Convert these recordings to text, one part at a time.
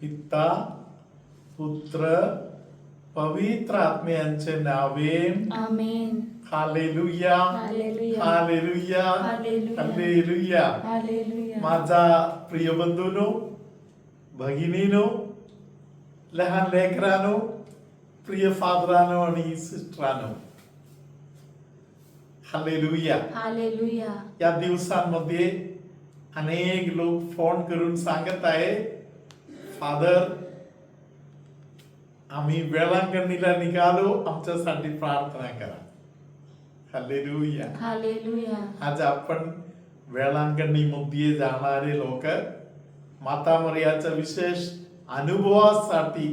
पिता पुत्र पवित्र आत्म्यांचे नावे आमेन. हालेलुया हालेलुया. हालेलुया हालेलुया. हालेलुया. हालेलुया. माझा प्रिय बंधूनो, भगिनीनो, लहान लेकरानो, प्रिय फादरानो आणि सिस्टरानो, हालेलुया. हालेलुया. या दिवसांमध्ये अनेक लोक फोन करून सांगत आहे, फादर आम्ही वेळांगणीला निघालो, आमच्यासाठी प्रार्थना करा. हालेलुया. हालेलुया. आज आपण वेळांगणीमध्ये जाणारे लोक, माता मरियाच्या विशेष अनुभवासाठी,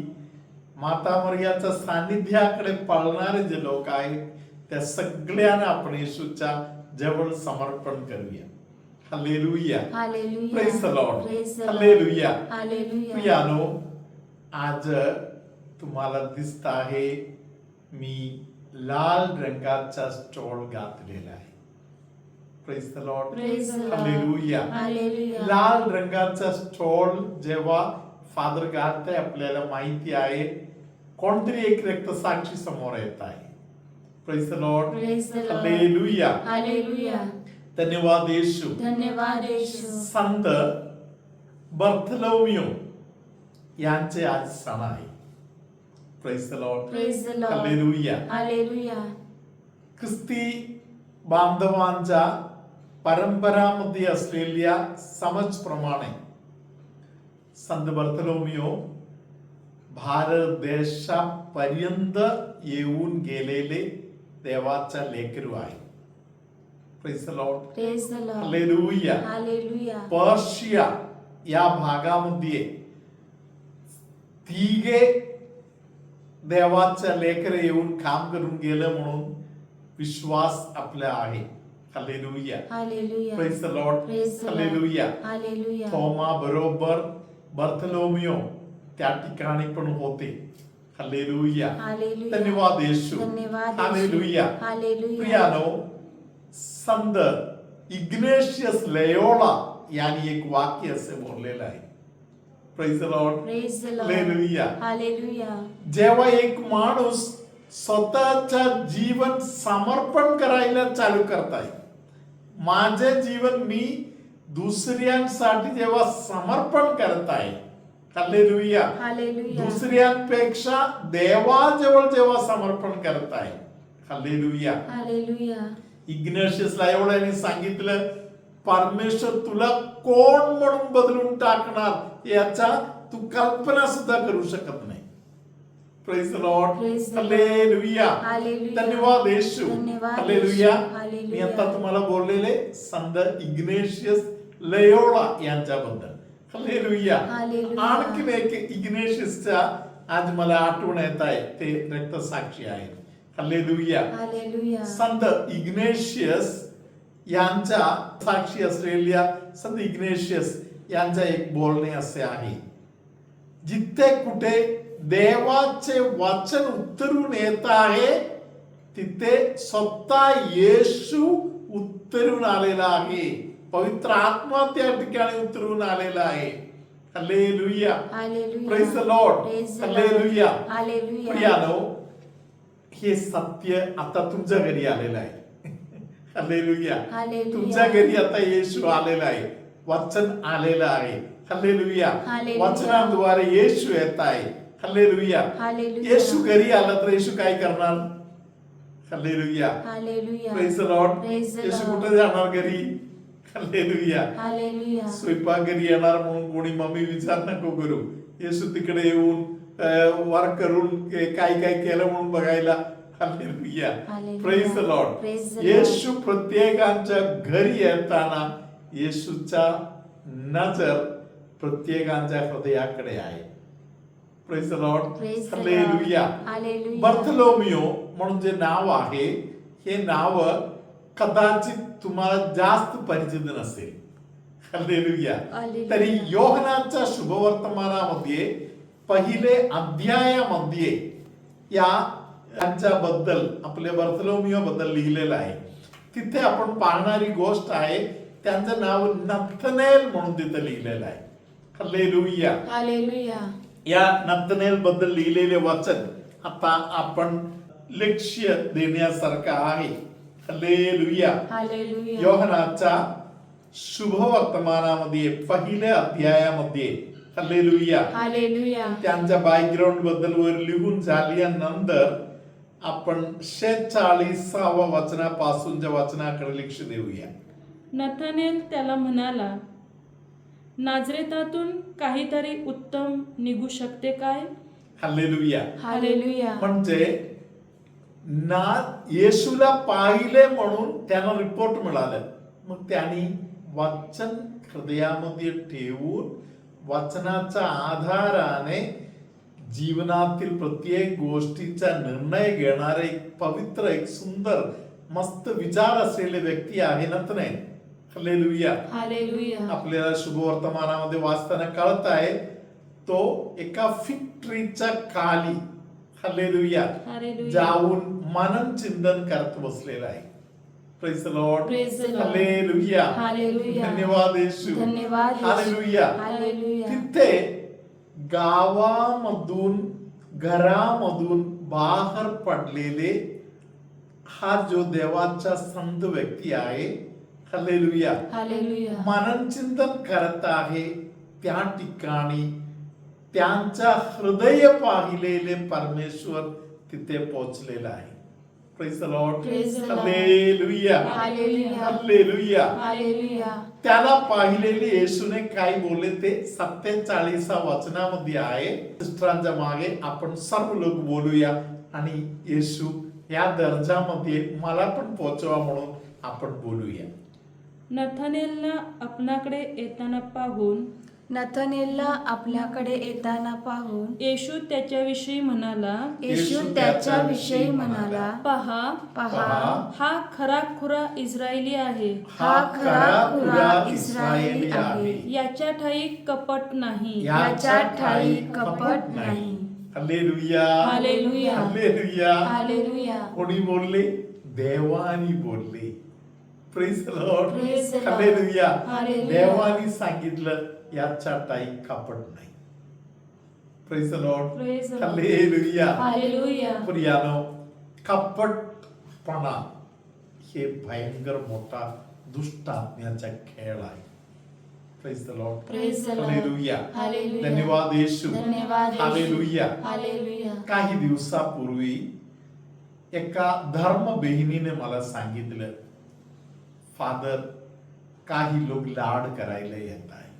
माता मरियाच्या सानिध्याकडे पळणारे जे लोक आहेत त्या सगळ्यांना आपण येशूच्या जवळ समर्पण करूया. हालेलुया. हालेलुया. Praise the Lord. Praise the Lord. हालेलुया. हालेलुया. प्रियानो, आज तुम्हाला दिसत आहे मी लाल रंगाचा स्टॉल घातलेला आहे. Praise the Lord. Praise the Lord. हालेलुया. हालेलुया. लाल रंगाचा स्टॉल जेव्हा फादर घालताय, आपल्याला माहिती आहे कोणतरी एक रक्तसाक्षी समोर येत आहे. Praise the Lord. Praise the Lord. हालेलुया. हालेलुया. धन्यवाद येशू. धन्यवाद येशू. संत बर्थलोमियो यांचे आज सण आहे. Praise the Lord. Praise the Lord. हालेलुया. हालेलुया. ख्रिस्ती बांधवांच्या परंपरामध्ये असलेल्या समजप्रमाणे संत बर्थलोमियो भारत देशापर्यंत येऊन गेलेले देवाचा लेकरू आहे. Praise the Lord. Praise the Lord. हालेलुया. हालेलुया. पर्शिया या भागामध्ये तिघे देवाच्या लेकर येऊन काम करून गेलं म्हणून विश्वास आपला आहे. हालेलुया. हालेलुया. Praise the Lord. Praise the Lord. हालेलुया. हालेलुया. थोमा बरोबर बर्थलोमियो त्या ठिकाणी पण होते. हालेलुया. हालेलुया. धन्यवाद येशू. धन्यवाद येशू. हालेलुया. हालेलुया. प्रियानो, संत इग्नेशियस लयोला यांनी एक वाक्य असे बोललेलं आहे. Praise the Lord. Praise the Lord. हालेलुया. हालेलुया. जेव्हा एक माणूस स्वतःचा जीवन समर्पण करायला चालू करताय, माझे जीवन मी दुसऱ्यांसाठी जेव्हा समर्पण करताय, हालेलुया, हालेलुया. दुसऱ्यांपेक्षा देवाजवळ जेव्हा समर्पण करताय, हालेलुया. हालेलुया. इग्नेशियस लायोलाने सांगितलं, परमेश्वर तुला कोण म्हणून बदलून टाकणार याचा तू कल्पना सुद्धा करू शकत नाही. Praise the Lord. Praise the Lord. Hallelujah. हालेलुया. धन्यवाद येशू. धन्यवाद हालेलुया. येशू. हालेलुया. मी आता तुम्हाला बोललेले संत इग्नेशियस लयोला यांच्याबद्दल. हालेलुया. हालेलुया. आणखीन एक इग्नेशियसच्या आज मला आठवण येत आहे, ते रक्तसाक्षी आहेत. हालेलुया. हालेलुया. संत इग्नेशियस यांच्या साक्षी असलेल्या संत इग्नेशियस यांचा एक बोलणे असे आहे, जिथे कुठे देवाचे वचन उतरून येत आहे तिथे स्वतः येशू उतरून आलेला आहे. पवित्र आत्मा त्या ठिकाणी उतरून आलेला आहे. हालेलुया. हालेलुया. Praise the Lord. Praise the Lord. Hallelujah. हालेलुया. प्रियानो, हे सत्य आता तुमच्या घरी आलेलं आहे. हालेलुया. हालेलुया. तुमच्या घरी आता येशू आलेला आहे, वचन आलेलं आहे. हालेलुया. हालेलुया. वचनाद्वारे येशू येत आहे. हालेलुया. हालेलुया. येशू घरी आला तर येशू काय करणार? हालेलुया. हालेलुया. Praise the Lord. Praise the Yeshu Lord. कुठे जाणार घरी? हालेलुया. हालेलुया. स्वयंपाक घरी येणार म्हणून कोणी मम्मी विचार नको करू. येशू तिकडे येऊन वर्क करून काय काय केलं म्हणून बघायला. हालेलुया. हालेलुया. Praise the Lord. Praise the Lord. Yeshu प्रत्येकाच्या घरी येताना येशूचा नजर प्रत्येकाच्या हृदयाकडे आहे. Praise the Lord. Praise the Lord. Hallelujah. हालेलुया. बर्थलोमियो म्हणून जे नाव आहे, हे नाव कदाचित तुम्हाला जास्त परिचित नसेल. हालेलुया. हालेलुया. तरी योहनाच्या शुभवर्तमानामध्ये पहिले अध्यायामध्ये यांच्याबद्दल, आपल्या बर्थलोमियो बद्दल लिहिलेलं आहे. तिथे आपण पाहणारी गोष्ट आहे, त्यांचं नाव नथनेल म्हणून तिथे लिहिलेलं आहे. हालेलुया. हालेलुया. या नतनेल बद्दल लिहिलेले वचन आता आपण लक्ष देण्यासारखं आहे. हालेलुया. हालेलुया. योहनाच्या शुभवर्तमानामध्ये पहिल्या अध्यायामध्ये हालेलुया हालेलुया. त्यांच्या बॅकग्राऊंड बद्दल वर लिहून झाल्यानंतर आपण 46व्या वचनापासूनच्या वचनाकडे लक्ष देऊया. नथानेल त्याला म्हणाला, नाझरेतातून काहीतरी उत्तम निघू शकते काय? हालेलुया. हालेलुया. म्हणजे ना येशूला पाहिले म्हणून त्यांना रिपोर्ट मिळालं. मग त्यांनी वचन हृदयामध्ये ठेवून वचनाच्या आधाराने जीवनातील प्रत्येक गोष्टीचा निर्णय घेणारे एक पवित्र, एक सुंदर, मस्त विचार असलेले व्यक्ती आहे ना तर नाही. हालेलुया. हालेलुया. आपल्याला शुभवर्तमानामध्ये वाचताना कळत आहे तो एका फिग ट्रीच्या खाली हालेलुया हालेलुया. जाऊन मनन चिंतन करत बसलेला आहे. Praise the Lord. Praise the Lord. Hallelujah. हालेलुया. धन्यवाद येशू. धन्यवाद येशू. हालेलुया. हालेलुया. तिथे गावामधून घरामधून बाहेर पडलेले हा जो देवाचा संत व्यक्ती आहे हालेलुया हालेलुया. मनन चिंतन करत आहे. त्या ठिकाणी त्यांचा हृदय पाहिलेले परमेश्वर तिथे पोहोचलेला आहे. Praise the Lord. Praise the Lord. Hallelujah. हालेलुया. हालेलुया. हालेलुया. त्याला पाहिलेले येशूने काय बोलले ते 47व्या वचनामध्ये आहे. सिस्टरांच्या मागे आपण सर्व लोक बोलूया आणि येशू या दर्जामध्ये मला पण पोहोचवा म्हणून आपण बोलूया. नथानेलला आपणाकडे येताना पाहून नथानेलला आपल्याकडे येताना पाहून येशू त्याच्याविषयी म्हणाला, येशू त्याच्याविषयी म्हणाला, पहा, पहा, हा खराखुरा इस्रायली आहे. हा खरा इस्रायली आहे. याच्या ठाई कपट नाही. याच्या ठाई कपट नाही. हालेलुया. हालेलुया. हालेलुया. हालेलुया. कोणी बोलले? देवानी बोलले. Praise the Lord. Praise the Lord. Hallelujah. हालेलुया. देवानी सांगितलं याच्या टाई कपट नाही. Praise the Lord. Praise the Lord. Hallelujah. हालेलुया. प्रियानो, कपटपणा हे भयंकर मोठा दुष्ट आत्म्याचा खेळ आहे. Praise the Lord. Praise the Lord. Hallelujah. हालेलुया. धन्यवाद येशू. धन्यवाद येशू. हालेलुया. हालेलुया. काही दिवसापूर्वी एका धर्म बहिणीने मला सांगितलं, फादर, काही लोक लाड करायला येत आहे.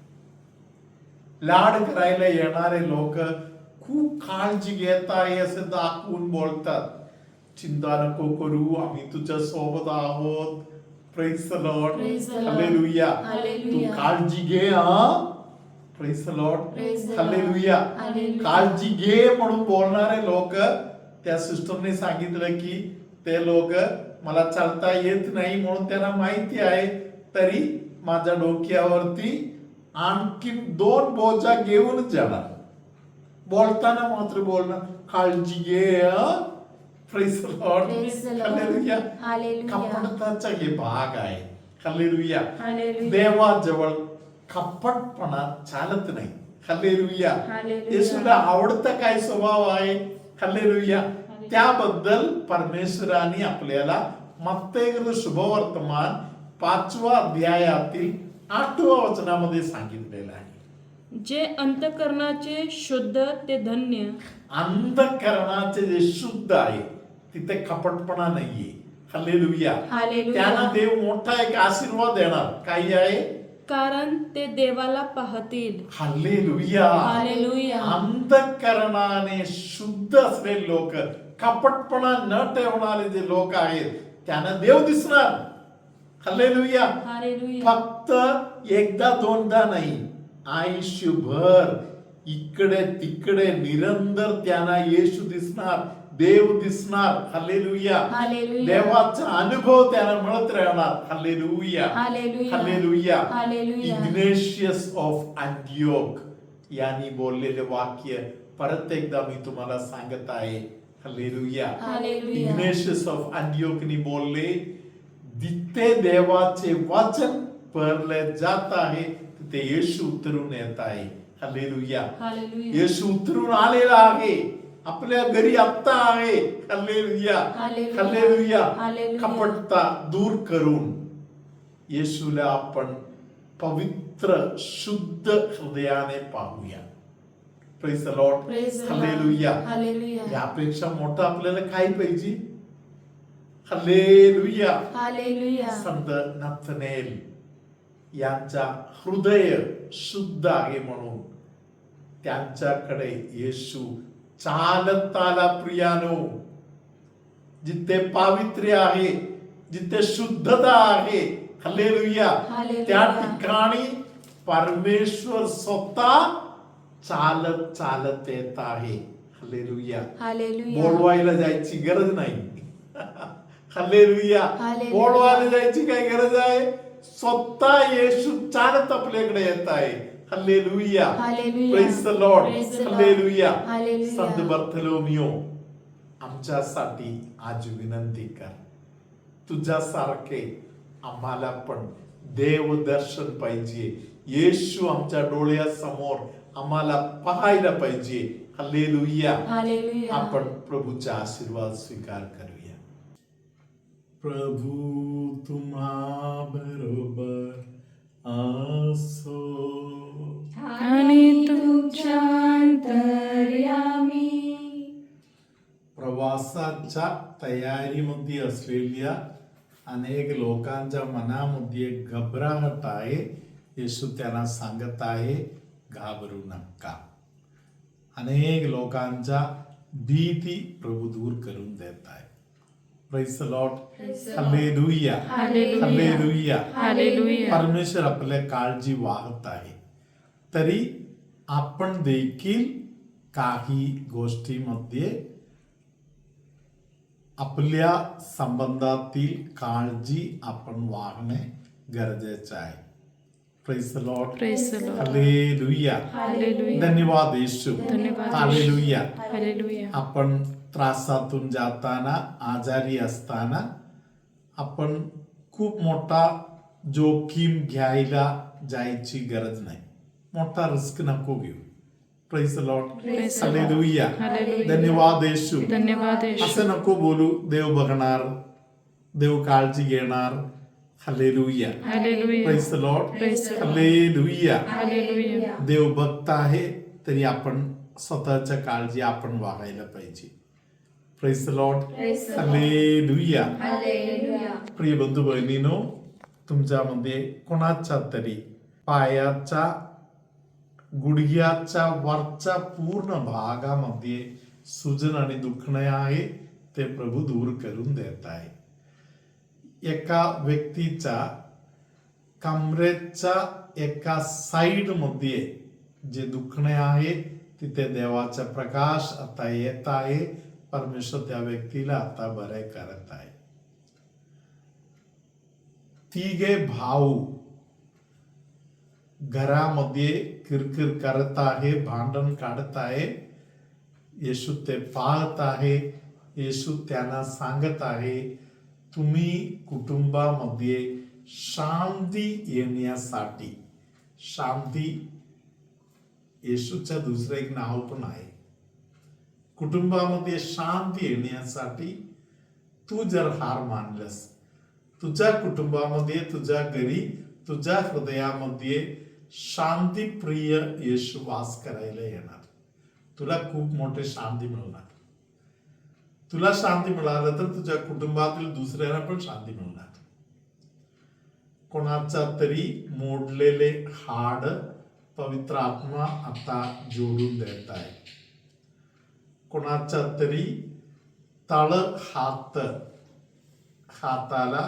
लाड करायला येणारे लोक खूप काळजी घेत आहे असं दाखवून बोलतात. चिंता नको करू, आम्ही तुझ्या सोबत आहोत. Praise the Lord. Praise the Lord. Hallelujah. तू हालेलुया. काळजी घे. हा, praise the Lord. Praise the Lord. Hallelujah. Hallelujah. काळजी घे म्हणून बोलणारे लोक, त्या सिस्टरने सांगितलं की ते लोक मला चालता येत नाही म्हणून त्यांना माहिती आहे, तरी माझ्या डोक्यावरती आणखी 2 बोजा घेऊन जाणार. बोलताना मात्र बोलणार, काळजी घे. Praise the Lord. Praise the Lord. Hallelujah. हालेलुया. कपटताचा हे भाग आहे. हालेलुया. हालेलुया. देवाजवळ कपटपणा चालत नाही. हालेलुया. हालेलुया. येशूला आवडता काय स्वभाव आहे? हालेलुया. त्याबद्दल परमेश्वराने आपल्याला मत्तेय शुभवर्तमान 5व्या अध्यायातील 8व्या वचनामध्ये सांगितलेलं आहे. जे अंतकरणाचे शुद्ध ते धन्य. अंतःकरणाचे जे शुद्ध आहे तिथे कपटपणा नाहीये. हालेलुया. हालेलुया. त्यांना देव मोठा एक आशीर्वाद देणार. काही आहे? कारण ते देवाला पाहतील. हालेलुया. हालेलुया. अंतःकरणाने शुद्ध असलेले लोक, कपटपणा न ठेवणारे जे लोक आहेत त्यांना देव दिसणार. हालेलुया. हालेलुया. फक्त एकदा दोनदा नाही, आयुष्यभर इकडे तिकडे निरंतर त्यांना येशू दिसणार, देव दिसणार. हालेलुया. हालेलुया. देवाचा अनुभव त्यांना मिळत राहणार. हालेलुया. हालेलुया. हालेलुया. हालेलुया. इग्नेशियस ऑफ अँटियोक यांनी बोललेले वाक्य परत एकदा मी तुम्हाला सांगत आहे. हालेलुया. हालेलुया. इग्नेशियस ऑफ अँटियोकनी बोलले, जिथे देवाचे वचन पढ़ले जात आहे तिथे येशू उतरून येत आहे. हालेलुया. हालेलुया. येशू उतरून आलेला आहे, आपल्या घरी आत्ता आहे. हालेलुया. हालेलुया. हालेलुया. हालेलुया. कपटता दूर करून येशूला आपण पवित्र शुद्ध हृदयाने पाहूया. Praise the Lord. Praise the Lord. Hallelujah. Hallelujah. यापेक्षा मोठं आपल्याला काय पाहिजे? हालेलुया. हालेलुया. संत नथनेल यांचा हृदय शुद्ध आहे म्हणून त्यांच्याकडे येशू चालत आला. प्रियानो, जिथे पावित्र्य आहे, जिथे शुद्धता आहे, हालेलुया, हालेलुया. त्या ठिकाणी परमेश्वर स्वतः चालत चालत येत आहे. हालेलुया. हालेलुया. बोलवायला जायची गरज नाही. हालेलुया. हालेलुया. बोलवायला जायची काय गरज आहे? स्वतः येशू चालत आपल्याकडे येत आहे. हालेलुया. हालेलुया. Praise the Lord. Praise the Lord. Hallelujah. Hallelujah. संत बर्थलोमियो, आमच्यासाठी आज विनंती कर. तुझ्यासारखे आम्हाला पण देव दर्शन पाहिजे. येशू आमच्या डोळ्यासमोर आम्हाला पाहायला पाहिजे. हालेलुया. हालेलुया. आपण प्रभूचा आशीर्वाद स्वीकार करूया. प्रभू तुम्हा बरोबर असो. आणि तुमच्या अंतर्यामी प्रवासाच्या तयारीमध्ये असलेल्या अनेक लोकांच्या मनामध्ये घबराहट आहे. येशू त्यांना सांगत आहे, घाबरू नका. अनेक लोकांच्या भीती प्रभू दूर करून देत आहे. Praise the Lord. हालेलुया. हालेलुया. हालेलुया. हालेलुया. परमेश्वर आपल्या काळजी वाहत आहे. तरी आपण देखील काही गोष्टीमध्ये आपल्या संबंधातील काळजी आपण वागणे गरजेचे आहे. Praise the Lord. Praise the Lord. Hallelujah. हालेलुया. धन्यवाद येशू. धन्यवाद. हालेलुया. हालेलुया. आपण त्रासातून जाताना, आजारी असताना आपण खूप मोठा जोखीम घ्यायला जायची गरज नाही. मोठा रिस्क नको घेऊ. Praise the Lord. Praise the Lord. Hallelujah. हालेलुया. धन्यवाद येशू. धन्यवाद येशू. असं नको बोलू, देव बघणार, देव काळजी घेणार. हालेलुया. हालेलुया. Praise the Lord. Praise the Lord. Hallelujah. हालेलुया. देव भक्त आहे, तरी आपण स्वतःच्या काळजी आपण वागायला पाहिजे. Praise the Lord. Praise the Lord. Hallelujah. हालेलुया. प्रिय बंधू बहिणीनो, तुमच्यामध्ये कोणाच्या तरी पायाच्या गुडघ्याच्या वरच्या पूर्ण भागामध्ये सुजन आणि दुखणे आहे, ते प्रभू दूर करून देत आहे. एका व्यक्तीच्या कमरेच्या एका साइड मध्ये जे दुखणे आहे, तिथे देवाचा प्रकाश आता येत आहे. परमेश्वर त्या व्यक्तीला आता बरे करत आहे. तिघे भाऊ घरामध्ये किरकिर करत आहे, भांडण काढत आहे. येशू ते पाहत आहे. येशू त्यांना सांगत आहे, तुम्ही कुटुंबामध्ये शांती येण्यासाठी, शांती येशूचं दुसरं एक नाव पण आहे. कुटुंबामध्ये शांती येण्यासाठी तू जर हार मानलंस, तुझ्या कुटुंबामध्ये, तुझ्या घरी, तुझ्या हृदयामध्ये शांतीप्रिय येशू वास करायला येणार. तुला खूप मोठे शांती मिळणार. तुला शांती मिळालं तर तुझ्या कुटुंबातील दुसऱ्यांना पण शांती मिळणार. कोणाचा तरी मोडलेले हाड पवित्र आत्मा आता जोडून देत आहे. कोणाचा तरी तळ हाताला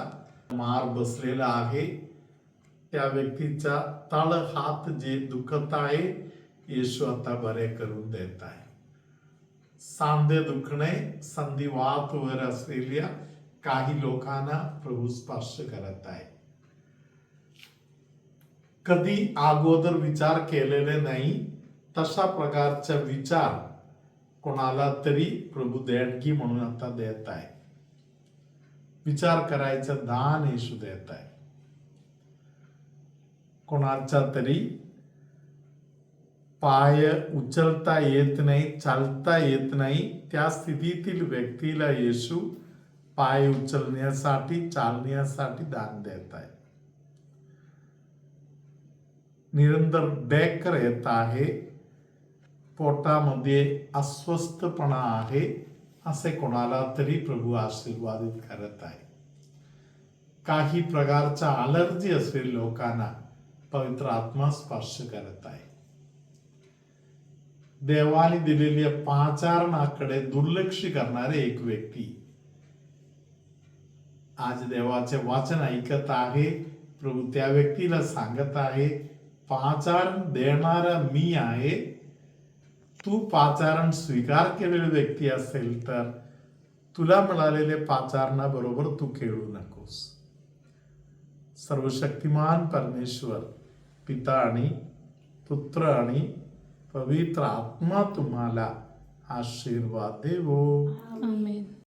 मार बसलेला आहे, त्या व्यक्तीचा तळ हात जे दुखत आहे, येशू आता बरे करून देत आहे. सांधे दुखणे, संधिवात वर असलेल्या काही लोकांना प्रभू स्पर्श करत आहे. कधी अगोदर विचार केलेले नाही तशा प्रकारचा विचार कोणाला तरी प्रभू देणगी म्हणून आता देत आहे. विचार करायचं दान येशू देत आहे. कोणाचा तरी पाय उचलता येत नाही, चालता येत नाही, त्या स्थितीतील व्यक्तीला येशू पाय उचलण्यासाठी, चालण्यासाठी दान देत आहे. निरंतर डेकर येत आहे, पोटामध्ये अस्वस्थपणा आहे, असे कोणाला तरी प्रभू आशीर्वादित करत आहे. काही प्रकारचा अलर्जी असलेल्या लोकांना पवित्र आत्मा स्पर्श करत आहे. देवाने दिलेल्या पाचारणाकडे दुर्लक्ष करणारे एक व्यक्ती आज देवाचे वाचन ऐकत आहे. प्रभू त्या व्यक्तीला सांगत आहे, पाचारण देणारा मी आहे. तू पाचारण स्वीकार केलेले व्यक्ती असेल तर तुला मिळालेले पाचारणाबरोबर तू खेळू नकोस. सर्वशक्तिमान परमेश्वर पिता आणि पुत्र आणि पवित्र आत्मा तुम्हाला आशीर्वाद देवो. आमेन.